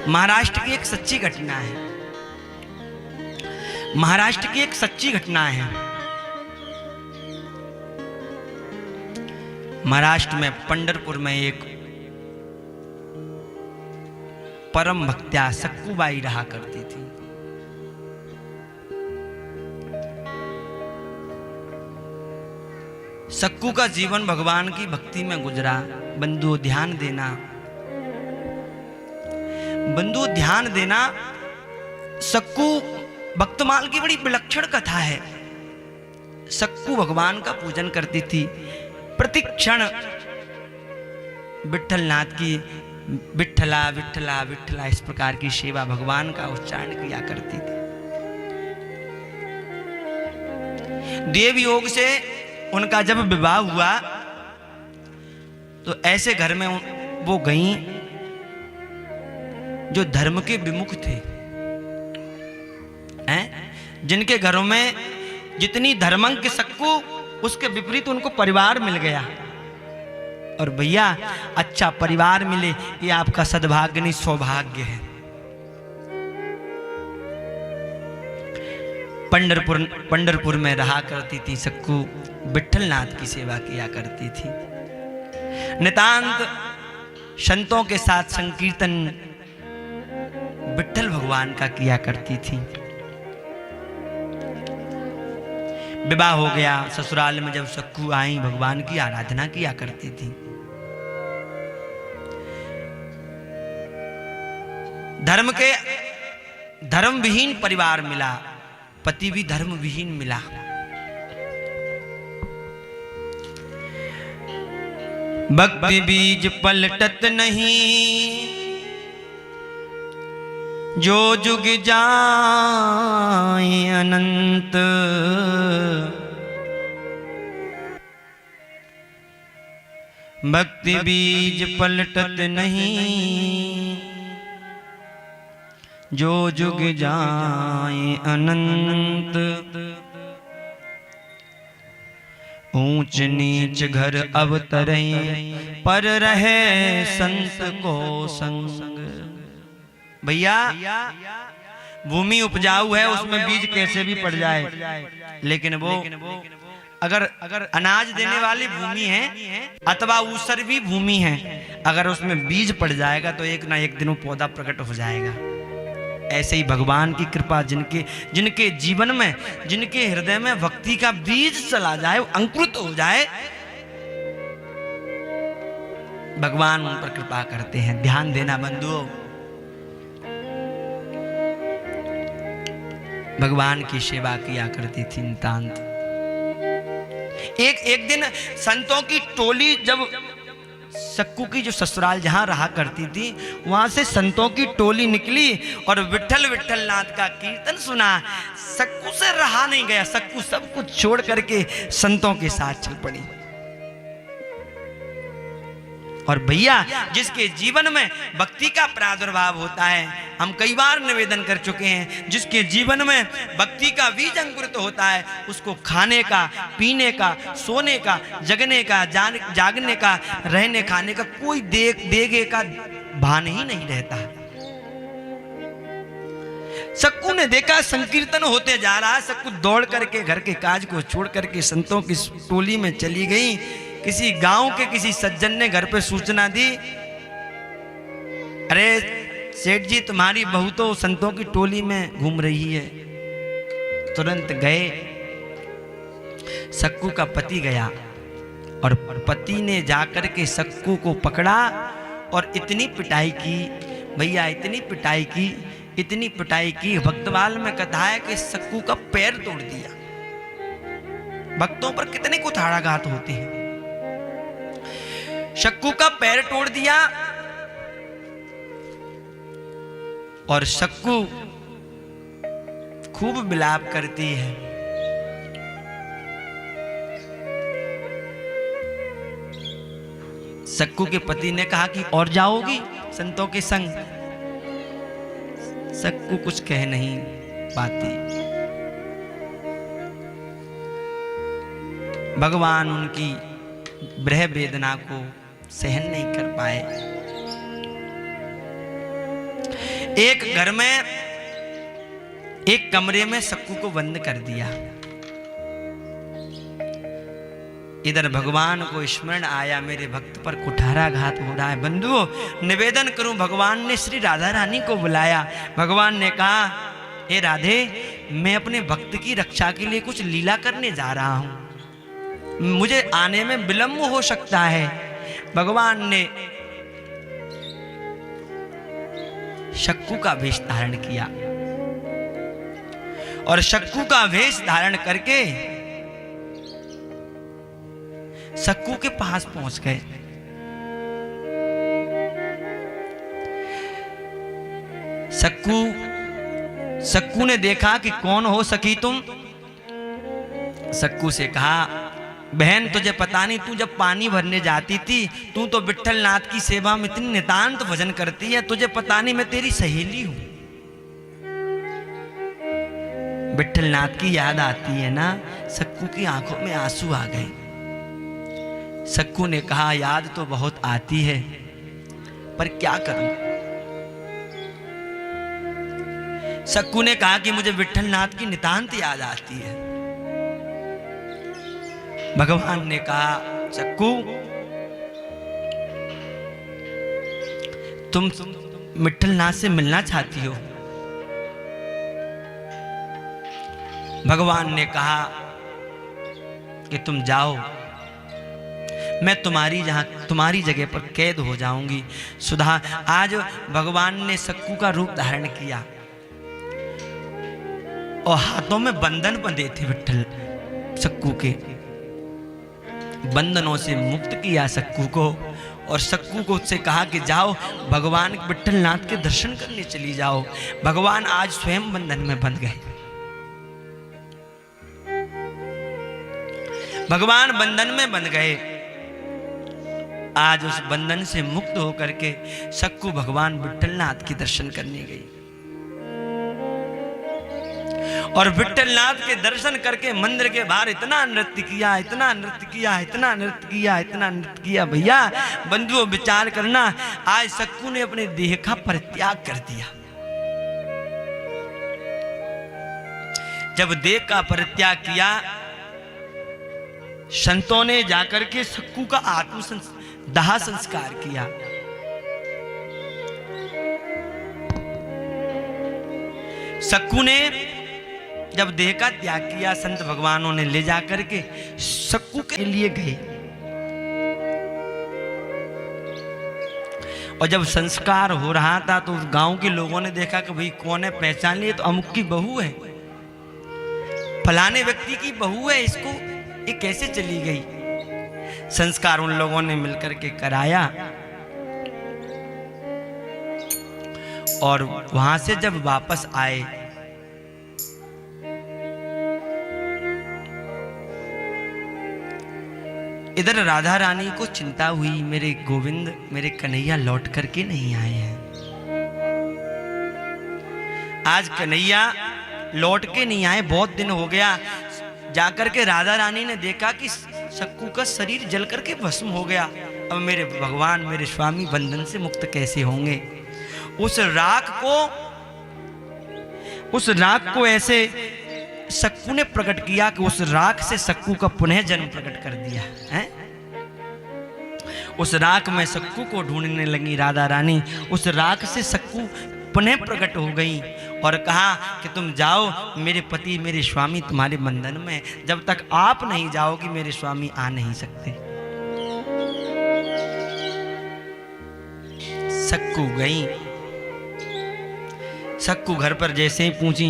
महाराष्ट्र की एक सच्ची घटना है। महाराष्ट्र की एक सच्ची घटना है। महाराष्ट्र में पंढरपुर में एक परम भक्त्या सक्कूबाई रहा करती थी। सक्कू का जीवन भगवान की भक्ति में गुजरा। बंधु ध्यान देना, बंधु ध्यान देना। सक्कू भक्तमाल की बड़ी विलक्षण कथा है। सक्कू भगवान का पूजन करती थी। प्रतिक्षण विठलनाथ की विठला विठला विठला इस प्रकार की सेवा भगवान का उच्चारण किया करती थी। देव योग से उनका जब विवाह हुआ तो ऐसे घर में वो गईं जो धर्म के विमुख थे, हैं? जिनके घरों में जितनी धर्मंक सक्कू उसके विपरीत उनको परिवार मिल गया। और भैया अच्छा परिवार मिले ये आपका सद्भाग्य नहीं सौभाग्य है। पंढरपुर में रहा करती थी सक्कू, विठलनाथ की सेवा किया करती थी। नितांत संतों के साथ संकीर्तन विठल भगवान का किया करती थी। विवाह हो गया, ससुराल में जब सक्कू आई भगवान की आराधना किया करती थी। धर्म विहीन परिवार मिला, पति भी धर्म विहीन मिला। भक्ति बीज पलटत नहीं, जो जुग जाए अनंत। भक्ति बीज पलटत नहीं, जो जुग जाए अनंत। ऊंच नीच घर अवतरे, पर रहे संत को संग। भैया भूमि उपजाऊ है, उसमें बीज कैसे भी पड़ जाए, लेकिन वो अगर अनाज देने वाली भूमि है अथवा ऊसर भी भूमि है, अगर उसमें बीज पड़ जाएगा तो एक ना एक दिन वो पौधा प्रकट हो जाएगा। ऐसे ही भगवान की कृपा जिनके जीवन में, जिनके हृदय में भक्ति का बीज चला जाए, अंकुरित हो जाए, भगवान उन पर कृपा करते हैं। ध्यान देना बंधुओं, भगवान की सेवा किया करती थी नितांत। एक दिन संतों की टोली, जब सक्कू की जो ससुराल जहां रहा करती थी वहां से संतों की टोली निकली और विठलनाथ का कीर्तन सुना। सक्कू से रहा नहीं गया, सक्कू सब कुछ छोड़ करके संतों के साथ चल पड़ी। और भैया जिसके जीवन में भक्ति का प्रादुर्भाव होता है, हम कई बार निवेदन कर चुके हैं, जिसके जीवन में भक्ति का बीज अंकुरित होता है उसको खाने का, पीने का, सोने का, जगने का, जागने का, रहने खाने का कोई देगे का भान ही नहीं रहता। सक्कू ने देखा संकीर्तन होते जा रहा है, सक्कू दौड़ करके घर के काज को छोड़ करके संतों की टोली में चली गई। किसी गांव के किसी सज्जन ने घर पे सूचना दी, अरे सेठ जी तुम्हारी बहू तो संतों की टोली में घूम रही है। तुरंत गए, सक्कू का पति गया और पति ने जाकर के सक्कू को पकड़ा और इतनी पिटाई की भैया, इतनी पिटाई की भक्तवाल में कथा है कि सक्कू का पैर तोड़ दिया। भक्तों पर कितने कुठाराघात होते हैं। सक्कू का पैर तोड़ दिया और सक्कू खूब विलाप करती है। सक्कू के पति ने कहा कि और जाओगी संतों के संग। सक्कू कुछ कह नहीं पाती। भगवान उनकी ब्रह वेदना को सहन नहीं कर पाए। एक घर में एक कमरे में सक्कू को बंद कर दिया। इधर भगवान को स्मरण आया, मेरे भक्त पर कुठाराघात हो रहा है। बंधुओं, निवेदन करूं, भगवान ने श्री राधा रानी को बुलाया। भगवान ने कहा, हे राधे, मैं अपने भक्त की रक्षा के लिए कुछ लीला करने जा रहा हूं, मुझे आने में विलंब हो सकता है। भगवान ने सक्कू का वेश धारण किया और सक्कू का वेश धारण करके सक्कू के पास पहुंच गए। सक्कू ने देखा कि कौन हो सकी तुम। सक्कू से कहा, बहन तुझे पता नहीं, तू जब पानी भरने जाती थी, तू तो विट्ठल नाथ की सेवा में इतनी नितांत भजन करती है, तुझे पता नहीं मैं तेरी सहेली हूं। विट्ठल नाथ की याद आती है ना। सक्कू की आंखों में आंसू आ गए। सक्कू ने कहा, याद तो बहुत आती है, पर क्या करूं। सक्कू ने कहा कि मुझे विट्ठल नाथ की नितांत याद आती है। भगवान ने कहा, सक्कू, तुम विट्ठल नाथ से मिलना चाहती हो। भगवान ने कहा कि तुम जाओ, मैं तुम्हारी जगह पर कैद हो जाऊंगी। सुधा, आज भगवान ने सक्कू का रूप धारण किया और हाथों में बंधन बंधे थे। विट्ठल सक्कू के बंधनों से मुक्त किया सक्कू को, और सक्कू को उससे कहा कि जाओ भगवान विट्ठल नाथ के दर्शन करने चली जाओ। भगवान आज स्वयं बंधन में बंध गए। भगवान बंधन में बंध गए। आज उस बंधन से मुक्त होकर के सक्कू भगवान विट्ठल नाथ के दर्शन करने गई, और विट्ठल नाथ के दर्शन करके मंदिर के बाहर इतना नृत्य किया, इतना नृत्य किया, इतना नृत्य किया, इतना नृत्य किया। भैया बंधुओं, विचार करना, आज सक्कू ने अपने देह का परित्याग कर दिया। जब देह का परित्याग किया, संतों ने जाकर के सक्कू का दाह संस्कार किया। सक्कू ने जब देह का त्याग किया, संत भगवानों ने ले जाकर के सक्कू के लिए गए, और जब संस्कार हो रहा था तो गांव के लोगों ने देखा कि भाई कौन है, पहचान लिए, तो अमुक की बहू है, फलाने व्यक्ति की बहू है, इसको ये कैसे चली गई। संस्कार उन लोगों ने मिलकर के कराया, और वहां से जब वापस आए, इधर राधा रानी को चिंता हुई, मेरे गोविंद, मेरे कन्हैया लौट करके नहीं आए हैं। आज कन्हैया लौट के नहीं आए, बहुत दिन हो गया। जाकर के राधा रानी ने देखा कि सक्कू का शरीर जल करके भस्म हो गया। अब मेरे भगवान, मेरे स्वामी बंधन से मुक्त कैसे होंगे। उस राख को ऐसे सक्कू ने प्रकट किया कि उस राख से सक्कू का पुनः जन्म प्रकट कर दिया है। उस राख में सक्कू को ढूंढने लगी राधा रानी। उस राख से सक्कू पुनः प्रकट हो गई और कहा कि तुम जाओ, मेरे पति, मेरे स्वामी तुम्हारे बंधन में, जब तक आप नहीं जाओगी मेरे स्वामी आ नहीं सकते। सक्कू गई। सक्कू घर पर जैसे ही पहुंची,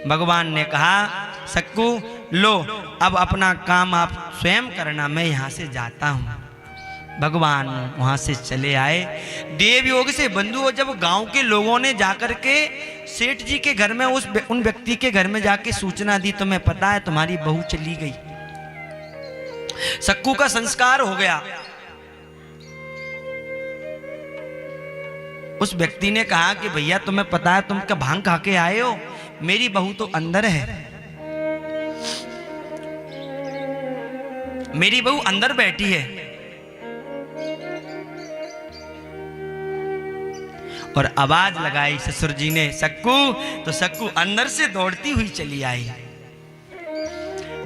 भगवान ने कहा, सक्कू लो, अब अपना काम आप स्वयं करना, मैं यहां से जाता हूं। भगवान वहां से चले आए। देव योग से बंधुओं, जब गांव के लोगों ने जाकर के सेठ जी के घर में उन व्यक्ति के घर में जाके सूचना दी, तुम्हें पता है तुम्हारी बहू चली गई, सक्कू का संस्कार हो गया। उस व्यक्ति ने कहा कि भैया तुम्हें पता है, तुम क्या भांग खा के आए हो, मेरी बहू तो अंदर है, मेरी बहू अंदर बैठी है। और आवाज लगाई ससुर जी ने, सक्कू। तो सक्कू अंदर से दौड़ती हुई चली आई।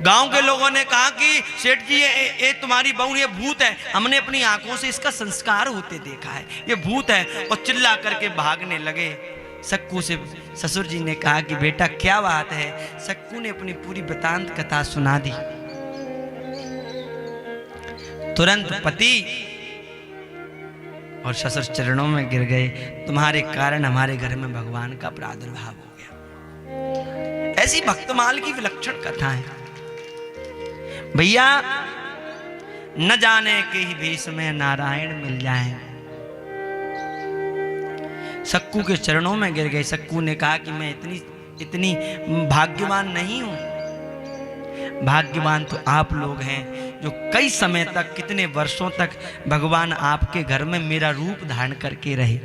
गांव के लोगों ने कहा कि सेठ जी ये तुम्हारी बहू, ये भूत है, हमने अपनी आंखों से इसका संस्कार होते देखा है, ये भूत है। और चिल्ला करके भागने लगे। सक्कू से ससुर जी ने कहा कि बेटा क्या बात है। सक्कू ने अपनी पूरी वृतांत कथा सुना दी। तुरंत पति और ससुर चरणों में गिर गए। तुम्हारे कारण हमारे घर में भगवान का प्रादुर्भाव हो गया। ऐसी भक्तमाल की विलक्षण कथा है भैया। न जाने के ही भेष में नारायण मिल जाएं। सक्कू के चरणों में गिर गए। सक्कू ने कहा कि मैं इतनी भाग्यवान नहीं हूं। भाग्यवान तो आप लोग हैं जो कई समय तक, कितने वर्षों तक भगवान आपके घर में मेरा रूप धारण करके रहे।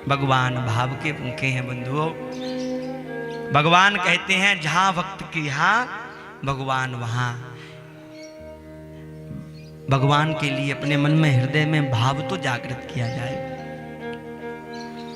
भगवान भाव के भूखे हैं बंधुओं। भगवान कहते हैं जहां भक्त की यहां भगवान वहां। भगवान के लिए अपने मन में, हृदय में भाव तो जागृत किया जाए।